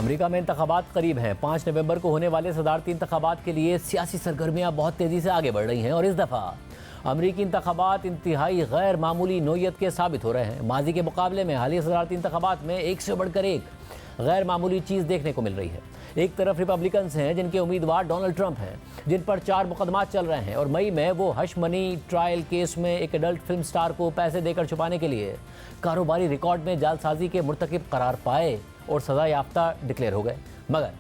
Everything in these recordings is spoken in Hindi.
अमेरिका में इंतखाबात करीब हैं। 5 नवंबर को होने वाले सदारती इंतखाबात के लिए सियासी सरगर्मियां बहुत तेज़ी से आगे बढ़ रही हैं और इस दफ़ा अमरीकी इंतखाबात इंतहाई गैर मामूली नोयत के साबित हो रहे हैं। माजी के मुकाबले में हालिया सदारती इंतखाबात में एक से बढ़कर एक गैर मामूली चीज़ देखने को मिल रही है। एक तरफ रिपब्लिकन्स हैं जिनके उम्मीदवार डोनाल्ड ट्रंप हैं, जिन पर 4 मुकदमात चल रहे हैं और मई में वो हश मनी ट्रायल केस में एक एडल्ट फिल्म स्टार को पैसे देकर छुपाने के लिए कारोबारी रिकॉर्ड में जालसाजी के मुर्तकिब करार पाए और सज़ा याफ्ता डिक्लेयर हो गए। मगर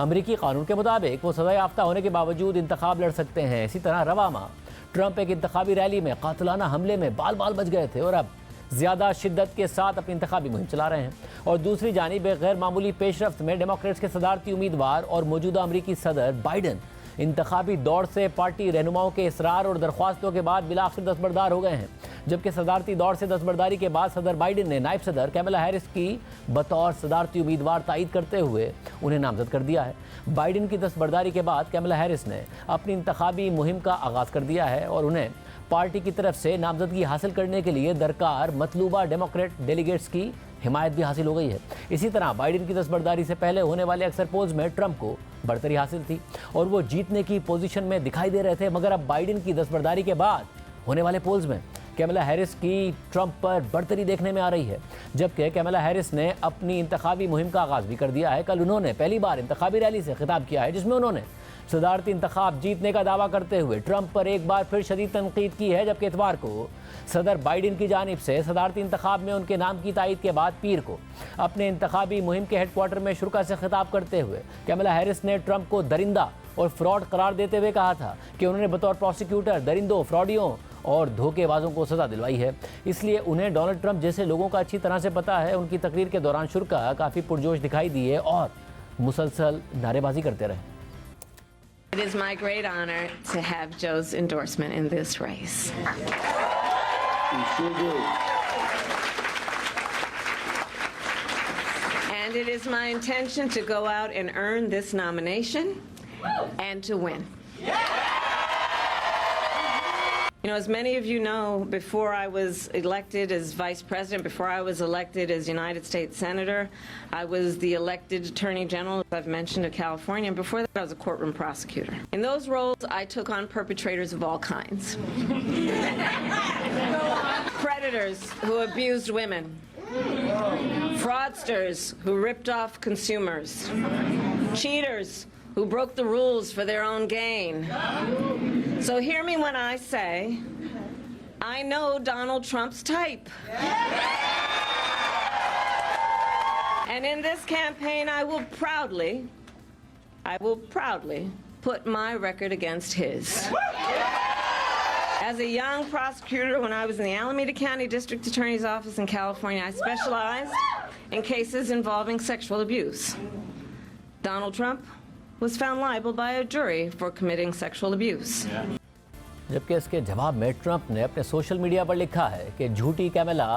अमरीकी कानून के मुताबिक वो सज़ा याफ्ता होने के बावजूद इंतखाब लड़ सकते हैं। इसी तरह रवा माह ट्रंप एक इंतखाबी रैली में कातिलाना हमले में बाल बाल बच गए थे और अब ज़्यादा शिद्दत के साथ अपनी इंतखाबी मुहिम चला रहे हैं। और दूसरी जानिब गैर मामूली पेशरफ्त में डेमोक्रेट्स के सदारती उम्मीदवार और मौजूदा अमरीकी सदर बाइडन इंतखाबी दौड़ से पार्टी रहनुमाओं के इसरार और दरख्वास्तों के बाद बिलाखिर दस्तबरदार हो गए हैं। जबकि सदारती दौड़ से दस्तबरदारी के बाद सदर बाइडन ने नायब सदर कैमला हैरिस की बतौर सदारती उम्मीदवार तायद करते हुए उन्हें नामजद कर दिया है। बाइडन की दस्तबरदारी के बाद कैमला हैरिस ने अपनी इंतखाबी मुहिम का आगाज़ कर दिया है और उन्हें पार्टी की तरफ से नामजदगी हासिल करने के लिए दरकार मतलूबा डेमोक्रेट डेलीगेट्स की हिमायत भी हासिल हो गई है। इसी तरह बाइडन की दस्तबरदारी से पहले होने वाले अक्सर पोल्स में ट्रंप को बढ़तरी हासिल थी और वो जीतने की पोजीशन में दिखाई दे रहे थे। मगर अब बाइडन की दस्तबरदारी के बाद होने वाले पोल्स में कैमला हैरिस की ट्रंप पर बढ़तरी देखने में आ रही है। जबकि कैमला हैरिस ने अपनी इंतखाबी मुहिम का आगाज़ भी कर दिया है। कल उन्होंने पहली बार इंतखाबी रैली से खिताब किया है जिसमें उन्होंने सदारती इंतखाब जीतने का दावा करते हुए ट्रंप पर एक बार फिर शदीद तनकीद की है। जबकि इतवार को सदर बाइडन की जानिब से सदारती इंतखाब में उनके नाम की तायद के बाद पीर को अपने इंतखाबी मुहिम के हेडक्वार्टर में शुरा से खिताब करते हुए कैमला हैरिस ने ट्रंप को दरिंदा और फ्रॉड करार देते हुए कहा था कि उन्होंने बतौर प्रोसिक्यूटर दरिंदों, फ्रॉडियों और धोखेबाजों को सज़ा दिलवाई है। इसलिए उन्हें डोनाल्ड ट्रंप जैसे लोगों का अच्छी तरह से पता है। उनकी तकरीर के दौरान शुरा काफ़ी पुरजोश दिखाई दिए और मुसलसल नारेबाजी करते रहे। It is my great honor to have Joe's endorsement in this race. You sure do. And it is my intention to go out and earn this nomination and to win. You know, as many of you know, before I was elected as Vice President, before I was elected as United States Senator, I was the elected Attorney General, as I've mentioned, of California, and before that I was a courtroom prosecutor. In those roles, I took on perpetrators of all kinds. Predators who abused women, fraudsters who ripped off consumers, cheaters who broke the rules for their own gain. So hear me when I say, I know Donald Trump's type. And in this campaign, I will proudly put my record against his. As a young prosecutor, when I was in the Alameda County District Attorney's Office in California, I specialized in cases involving sexual abuse. Donald Trump was found liable by a jury for committing sexual abuse. जबकि इसके जवाब में ट्रंप ने अपने सोशल मीडिया पर लिखा है कि झूठी कैमला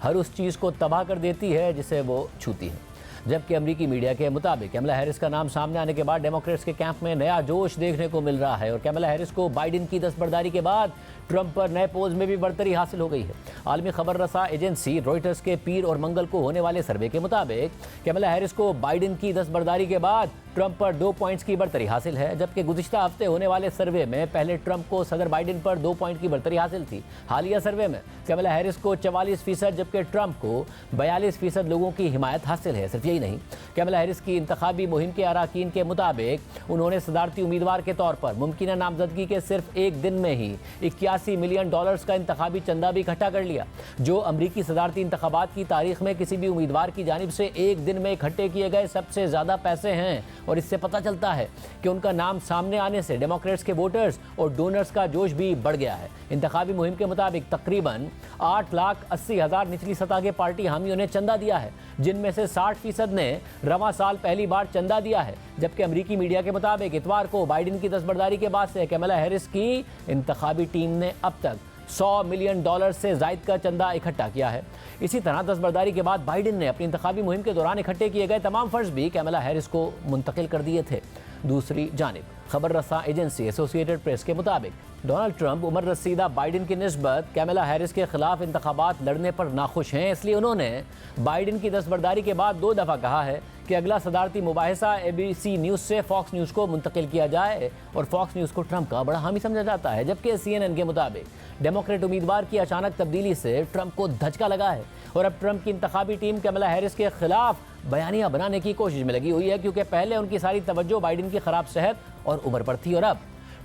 हर उस चीज़ को तबाह कर देती है जिसे वो छूती है। जबकि अमरीकी मीडिया के मुताबिक कैमला हैरिस का नाम सामने आने के बाद डेमोक्रेट्स के कैंप में नया जोश देखने को मिल रहा है और कैमला हैरिस को बाइडन की दस्तबरदारी के बाद ट्रंप पर नए पोल्स में भी बढ़तरी हासिल हो गई है। आलमी खबर रसा एजेंसी रॉयटर्स के पीर और मंगल को होने वाले सर्वे के मुताबिक कैमला हैरिस को बाइडन की दस्तबरदारी के बाद ट्रंप पर 2 पॉइंट्स की बढ़तरी हासिल है। जबकि गुज़िश्ता हफ्ते होने वाले सर्वे में पहले ट्रंप को सदर बाइडन पर 2 पॉइंट की बढ़तरी हासिल थी। हालिया सर्वे में कैमला हैरिस को 44%, जबकि ट्रंप को 42% लोगों की हिमायत हासिल है। सिर्फ यही नहीं, कैमला हैरिस की इंतखाबी मुहिम के अराकीन के मुताबिक उन्होंने सदारती उम्मीदवार के तौर पर मुमकिन नामजदगी के सिर्फ एक दिन में ही $81 मिलियन का इंतखाबी चंदा भी इकट्ठा कर लिया, जो अमरीकी सदारती इंतखाबात की तारीख में किसी भी उम्मीदवार की जानिब से एक दिन में इकट्ठे किए गए सबसे ज़्यादा पैसे हैं। और इससे पता चलता है कि उनका नाम सामने आने से डेमोक्रेट्स के वोटर्स और डोनर्स का जोश भी बढ़ गया है। इंतखाबी मुहिम के मुताबिक तकरीबन 8,80,000 निचली सतह के पार्टी हामियों ने चंदा दिया है, जिनमें से 60% ने रवां साल पहली बार चंदा दिया है। जबकि अमरीकी मीडिया के मुताबिक इतवार को बाइडन की दस्तबरदारी के बाद से कैमला हैरिस की इंतखाबी टीम ने अब तक $100 मिलियन से ज़ायद का चंदा इकट्ठा किया है। इसी तरह दस्तबरदारी के बाद बाइडन ने अपनी इंतखाबी मुहिम के दौरान इकट्ठे किए गए तमाम फंड्स भी कैमला हैरिस को मुंतकिल कर दिए थे। दूसरी जानिब खबर रसा एजेंसी एसोसिएटेड प्रेस के मुताबिक डोनाल्ड ट्रंप उम्र रसीदा बाइडेन की निस्बत कैमला हैरिस के खिलाफ इंतखाबात लड़ने पर नाखुश हैं, इसलिए उन्होंने बाइडेन की दस्तबरदारी के बाद 2 दफ़ा कहा है कि अगला सदारती मुबाहिसा ABC न्यूज़ से फॉक्स न्यूज़ को मुंतकिल किया जाए और फॉक्स न्यूज़ को ट्रंप का बड़ा हामी समझा जाता है। जबकि CNN के मुताबिक डेमोक्रेट उम्मीदवार की अचानक तब्दीली से ट्रंप को धचका लगा है और अब ट्रंप की इंतखाबी टीम कैमला हैरिस के खिलाफ बयानियां बनाने की कोशिश में लगी हुई है, क्योंकि पहले उनकी सारी तवज्जो बाइडेन की खराब सेहत और उम्र पर थी और अब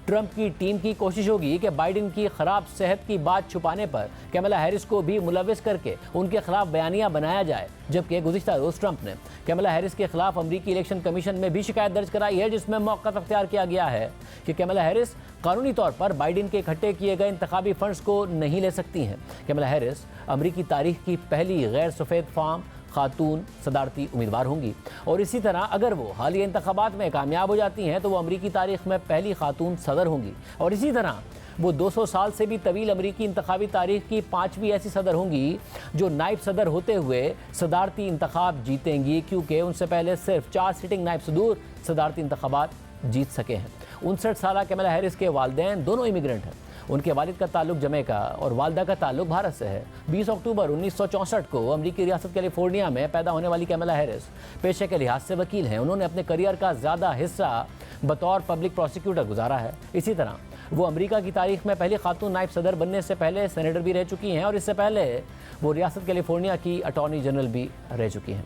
ट्रंप की टीम की कोशिश होगी कि बाइडेन की खराब सेहत की बात छुपाने पर कैमला हैरिस को भी मुलविस करके उनके खिलाफ बयानियां बनाया जाए। जबकि गुज़िश्ता रोज़ ट्रंप ने कैमला हैरिस के खिलाफ अमरीकी इलेक्शन कमीशन में भी शिकायत दर्ज कराई है, जिसमें मौक़िफ़ अख्तियार किया गया है कि कैमला हैरिस कानूनी तौर पर बाइडेन के इकट्ठे किए गए इंतखाबी फंड्स को नहीं ले सकती हैं। कैमला हैरिस अमरीकी तारीख की पहली गैर सफ़ेद फार्म खातून सदारती उम्मीदवार होंगी और इसी तरह अगर वो हालिया इंतखाबात में कामयाब हो जाती हैं तो वो अमरीकी तारीख में पहली खातून सदर होंगी और इसी तरह वो 200 साल से भी तवील अमरीकी इंतखाबी तारीख की 5वीं ऐसी सदर होंगी जो नायब सदर होते हुए सदारती इंतखाब जीतेंगी, क्योंकि उनसे पहले सिर्फ 4 सिटिंग नायब सदूर सदारती इंतखाबात जीत सके हैं। 59 साल कैमला हैरिस के वालिदैन दोनों इमिग्रेंट हैं। उनके वालिद का ताल्लुक जमैका और वालदा का ताल्लुक भारत से है। 20 अक्टूबर 1964 को अमरीकी रियासत कैलिफोर्निया में पैदा होने वाली कैमला हैरिस पेशे के लिहाज से वकील हैं। उन्होंने अपने करियर का ज़्यादा हिस्सा बतौर पब्लिक प्रोसिक्यूटर गुजारा है। इसी तरह वो अमेरिका की तारीख में पहली खातून नायब सदर बनने से पहले सेनेटर भी रह चुकी हैं और इससे पहले वो रियासत कैलिफोर्निया की अटॉर्नी जनरल भी रह चुकी हैं।